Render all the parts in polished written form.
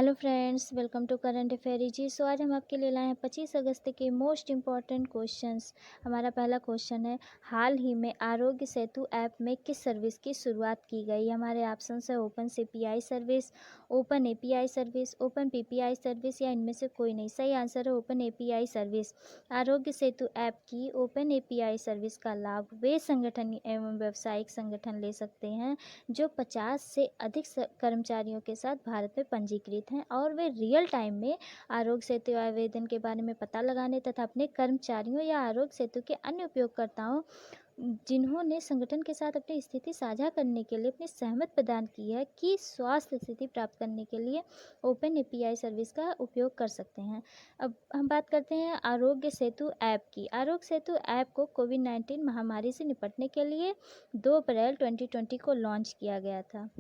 Hello friends, welcome to current affair जी। आज हम आपके लिए लाए हैं 25 अगस्त के मोस्ट इम्पॉर्टेंट क्वेश्चंस। हमारा पहला क्वेश्चन है, हाल ही में आरोग्य सेतु ऐप में किस सर्विस की शुरुआत की गई। हमारे ऑप्शन है open CPI service, open API service, open PPI service या इनमें से कोई नहीं। सही आंसर है open API service. Aarogya Setu app की ओपन एपीआई सर्विस का लाभ वे संगठन एवं व्यावसायिक संगठन ले सकते हैं जो 50 से अधिक कर्मचारियों के साथ भारत में पंजीकृत हैं और वे रियल टाइम में आरोग्य सेतु आवेदन के बारे में पता लगाने तथा अपने कर्मचारियों या आरोग्य सेतु के अन्य उपयोगकर्ताओं जिन्होंने संगठन के साथ अपनी स्थिति साझा करने के लिए अपनी सहमत प्रदान की है कि स्वास्थ्य स्थिति प्राप्त करने के लिए ओपन एपीआई सर्विस का उपयोग कर सकते हैं। अब हम बात करते हैं आरोग्य सेतु ऐप की। आरोग्य सेतु ऐप को कोविड-19 महामारी से निपटने के लिए 2 अप्रैल 2020 को लॉन्च किया गया था।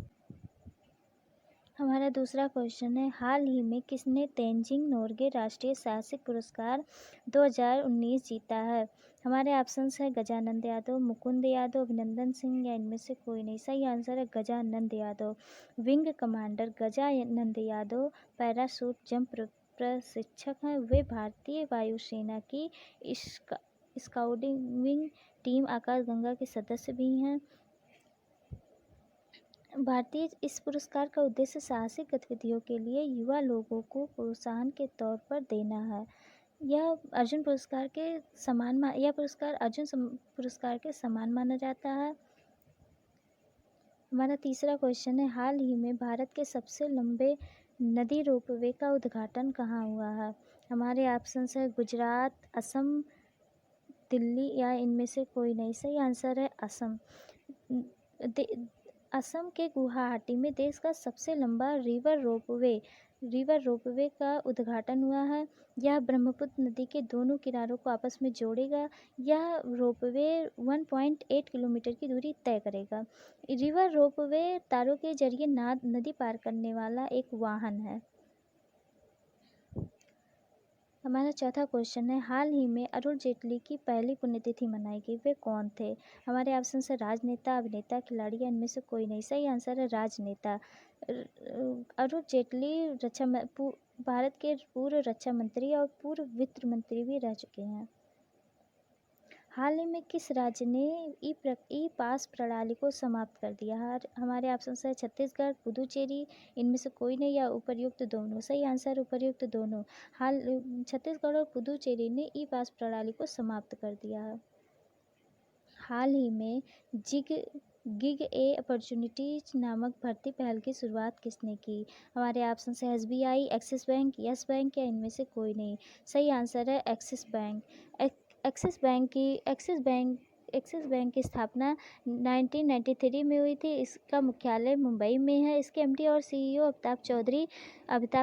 हमारा दूसरा क्वेश्चन है, हाल ही में किसने तेंजिंग नोर्गे राष्ट्रीय साहसिक पुरस्कार 2019 जीता है। हमारे ऑप्शंस है गजानंद यादव, मुकुंद यादव, अभिनंदन सिंह या इनमें से कोई नहीं। सही आंसर है Gajanand Yadav. Wing commander Gajanand Yadav parachute jump प्रशिक्षक हैं। वे भारतीय वायुसेना की स्काउटिंग टीम आकाशगंगा के सदस्य भी हैं। भारतीय इस पुरस्कार का उद्देश्य साहसिक गतिविधियों के लिए युवा लोगों को प्रोत्साहन के तौर पर देना है। यह अर्जुन पुरस्कार के समान यह पुरस्कार पुरस्कार के समान माना जाता है। हमारा तीसरा क्वेश्चन है, हाल ही में भारत के सबसे लंबे नदी रोपवे का उद्घाटन कहाँ हुआ है। हमारे ऑप्शंस है गुजरात, असम, दिल्ली या इनमें से कोई नहीं। सही आंसर है असम। असम के गुवाहाटी में देश का सबसे लंबा रिवर रोपवे का उद्घाटन हुआ है। यह ब्रह्मपुत्र नदी के दोनों किनारों को आपस में जोड़ेगा। यह रोपवे 1.8 किलोमीटर की दूरी तय करेगा। रिवर रोपवे तारों के जरिए नदी पार करने वाला एक वाहन है। हमारा चौथा क्वेश्चन है, हाल ही में अरुण जेटली की पहली पुण्यतिथि मनाई गई। वे कौन थे। हमारे ऑप्शन है राजनेता, अभिनेता, खिलाड़ी या इनमें से कोई नहीं। सही आंसर है राजनेता। अरुण जेटली भारत के पूर्व रक्षा मंत्री और पूर्व वित्त मंत्री भी रह चुके हैं। हाल ही में किस राज्य ने ई पास प्रणाली को समाप्त कर दिया है। हमारे ऑप्शन है छत्तीसगढ़, पुदुचेरी, इनमें से कोई नहीं या उपर्युक्त दोनों। सही आंसर उपर्युक्त दोनों। छत्तीसगढ़ और पुदुचेरी ने ई पास प्रणाली को समाप्त कर दिया है। हाल ही में गिग ए अपॉर्चुनिटीज नामक भर्ती पहल की शुरुआत किसने की। हमारे ऑप्शन है SBI, axis bank, yes bank या इनमें से कोई नहीं। सही आंसर है एक्सिस बैंक। एक्सिस बैंक की स्थापना 1993 में हुई थी। इसका मुख्यालय मुंबई में है। इसके MD और CEO अमिताभ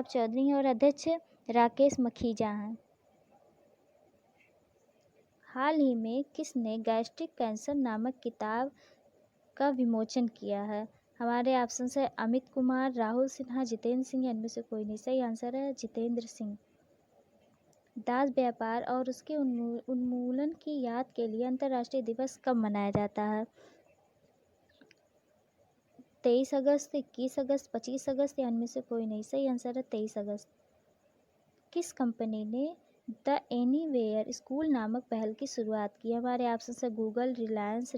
चौधरी हैं और अध्यक्ष राकेश मखीजा हैं। हाल ही में किसने गैस्ट्रिक कैंसर नामक किताब का विमोचन किया है। हमारे ऑप्शन है अमित कुमार, राहुल सिन्हा, जितेंद्र सिंह या इनमें से कोई नहीं। सही आंसर है जितेंद्र सिंह। दास व्यापार और उसके उन्मूलन की याद के लिए अंतर्राष्ट्रीय दिवस कब मनाया जाता है। 23 अगस्त, 21 अगस्त, 25 अगस्त या इनमें से कोई नहीं। सही आंसर है 23 अगस्त। किस कंपनी ने द एनीवेयर स्कूल नामक पहल की शुरुआत की। हमारे ऑप्शन है गूगल, रिलायंस,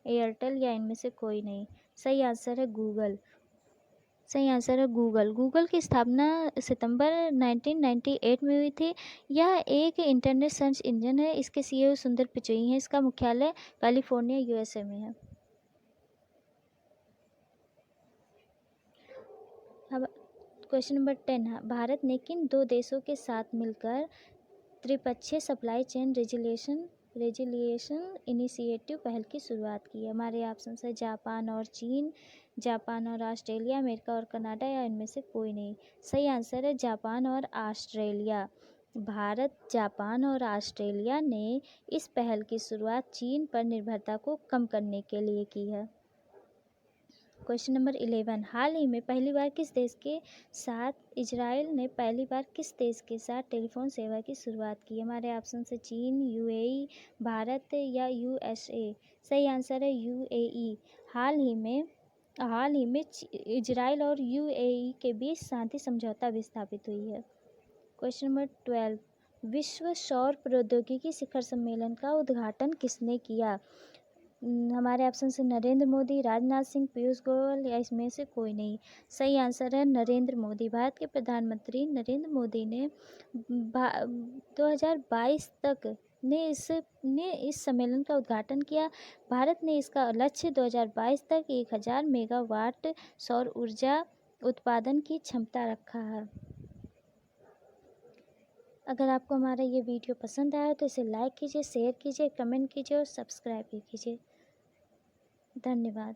एयरटेल या इनमें से कोई नहीं। सही आंसर है गूगल। गूगल की स्थापना सितंबर 1998 में हुई थी। यह एक इंटरनेट सर्च इंजन है। इसके CEO सुंदर पिचई हैं। इसका मुख्यालय कैलिफोर्निया USA में है। अब क्वेश्चन नंबर 10 है, भारत ने किन 2 देशों के साथ मिलकर त्रिपक्षीय सप्लाई चेन रेजिलिएशन इनिशिएटिव पहल की शुरुआत की। हमारे ऑप्शन है जापान और चीन, जापान और ऑस्ट्रेलिया, अमेरिका और कनाडा या इनमें से कोई नहीं। सही आंसर है जापान और ऑस्ट्रेलिया। भारत, जापान और ऑस्ट्रेलिया ने इस पहल की शुरुआत चीन पर निर्भरता को कम करने के लिए की है। क्वेश्चन नंबर 11, हाल ही में पहली बार किस देश के साथ इजराइल ने पहली बार किस देश के साथ टेलीफोन सेवा की शुरुआत की। हमारे ऑप्शन से चीन, UAE, भारत या USA। सही आंसर है UAE। हाल ही में हाल ही में इजराइल और यूएई के बीच शांति समझौता विस्थापित हुई है। क्वेश्चन नंबर 12, विश्व सौर प्रौद्योगिकी शिखर सम्मेलन का उद्घाटन किसने किया? हमारे ऑप्शन से नरेंद्र मोदी, राजनाथ सिंह, पीयूष गोयल या इसमें से कोई नहीं। सही आंसर है नरेंद्र मोदी। भारत के प्रधानमंत्री नरेंद्र मोदी ने 2022 तक ने इस सम्मेलन का उद्घाटन किया। भारत ने इसका लक्ष्य 2022 तक 1000 मेगावाट सौर ऊर्जा उत्पादन की क्षमता रखा है। अगर आपको हमारा ये वीडियो पसंद आया तो इसे लाइक कीजिए, शेयर कीजिए, कमेंट कीजिए और सब्सक्राइब भी कीजिए। धन्यवाद।